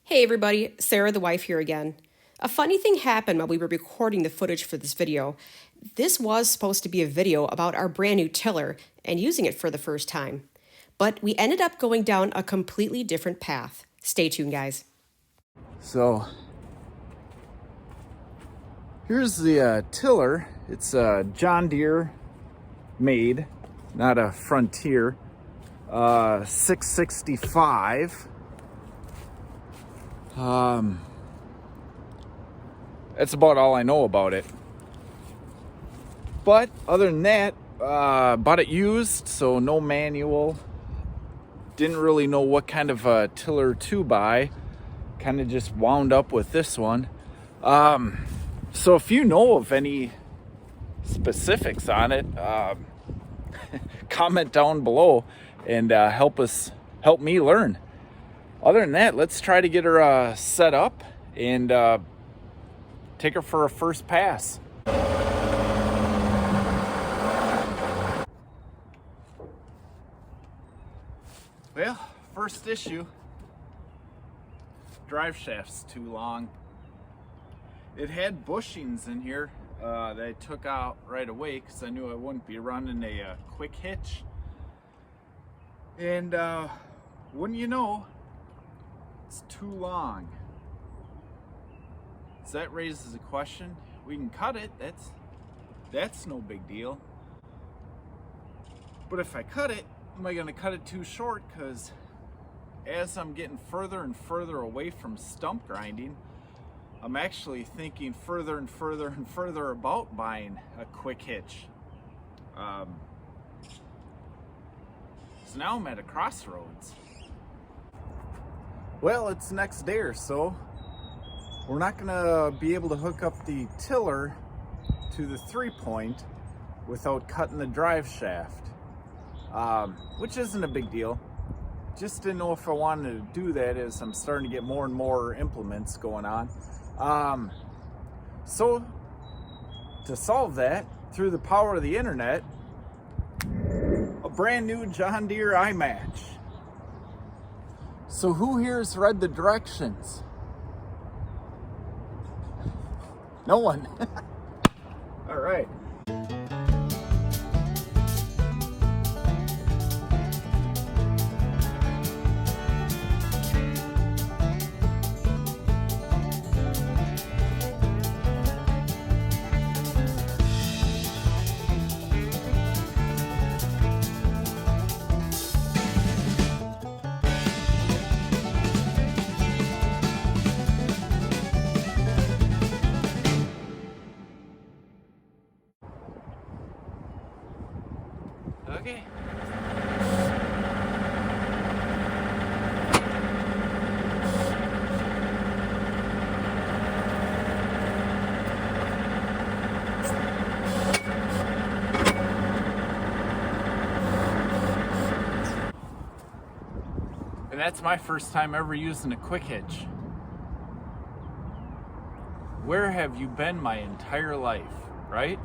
Hey everybody, Sarah the wife here again. A funny thing happened while we were recording the footage for this video. This was supposed to be a video about our brand new tiller and using it for the first time. But we ended up going down a completely different path. Stay tuned, guys. So here's the tiller. It's a John Deere made, not a Frontier. 665. That's about all I know about it. But other than that, bought it used, so no manual. Didn't really know what kind of a tiller to buy. Kind of just wound up with this one. So if you know of any specifics on it, comment down below and help me learn. Other than that, let's try to get her set up and take her for a first pass. Well, first issue, drive shaft's too long. It had bushings in here that I took out right away because I knew I wouldn't be running a quick hitch. And wouldn't you know, it's too long. So that raises a question. We can cut it, that's no big deal. But if I cut it, am I gonna cut it too short? Because as I'm getting further and further away from stump grinding, I'm actually thinking further and further and further about buying a quick hitch. So now I'm at a crossroads. Well, it's next day or so. We're not gonna be able to hook up the tiller to the 3-point without cutting the drive shaft, which isn't a big deal. Just didn't know if I wanted to do that as I'm starting to get more and more implements going on. So to solve that, through the power of the internet, a brand new John Deere Imatch. So who here's read the directions? No one. All right. Okay. And that's my first time ever using a quick hitch. Where have you been my entire life, right?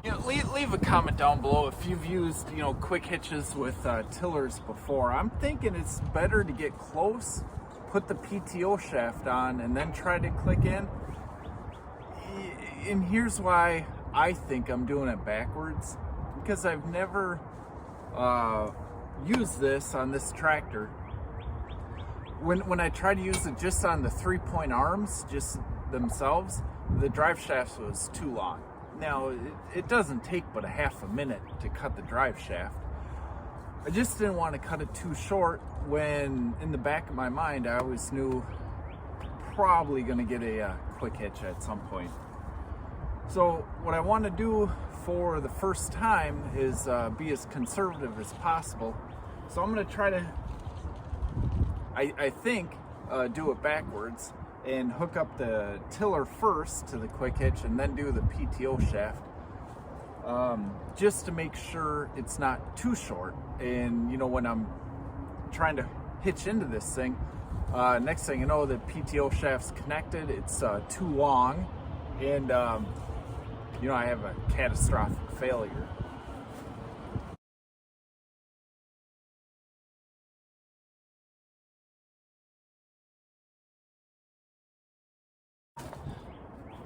You know, leave a comment down below if you've used, quick hitches with tillers before. I'm thinking it's better to get close, put the PTO shaft on, and then try to click in. And here's why I think I'm doing it backwards. Because I've never used this on this tractor. When I tried to use it just on the 3-point arms, just themselves, the drive shaft was too long. Now, it doesn't take but a half a minute to cut the drive shaft. I just didn't want to cut it too short when, in the back of my mind, I always knew probably going to get a quick hitch at some point. So what I want to do for the first time is be as conservative as possible. So I'm going to try to, I think, do it backwards and hook up the tiller first to the quick hitch and then do the PTO shaft, just to make sure it's not too short. And when I'm trying to hitch into this thing, next thing you know, the PTO shaft's connected, it's too long, and I have a catastrophic failure.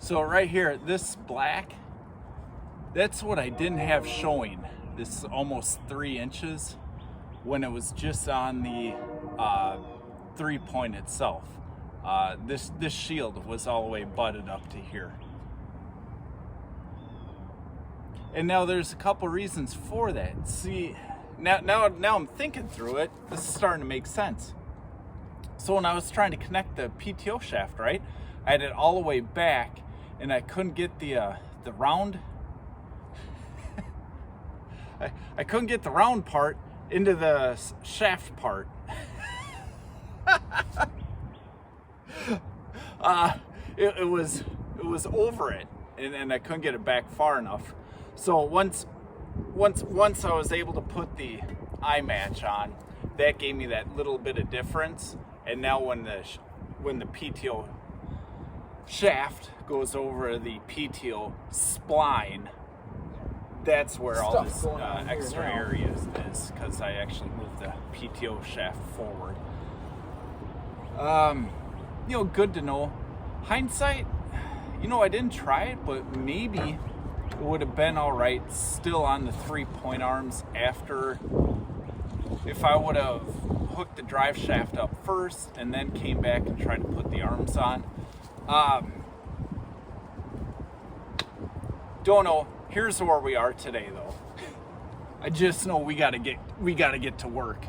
So right here, this black, that's what I didn't have showing. This almost 3 inches when it was just on the 3-point itself. This shield was all the way butted up to here. And now there's a couple reasons for that. See, now I'm thinking through it. This is starting to make sense. So when I was trying to connect the PTO shaft, right, I had it all the way back, and I couldn't get the round. I couldn't get the round part into the shaft part. It was over it, and I couldn't get it back far enough. So once I was able to put the Imatch on, that gave me that little bit of difference. And now when the PTO shaft goes over the PTO spline, that's where all this extra area is, because I actually moved the PTO shaft forward. Good to know. Hindsight, I didn't try it, but maybe it would have been all right still on the 3-point arms after, if I would have hooked the drive shaft up first and then came back and tried to put the arms on. Don't know. Here's where we are today, though. I just know we gotta get to work.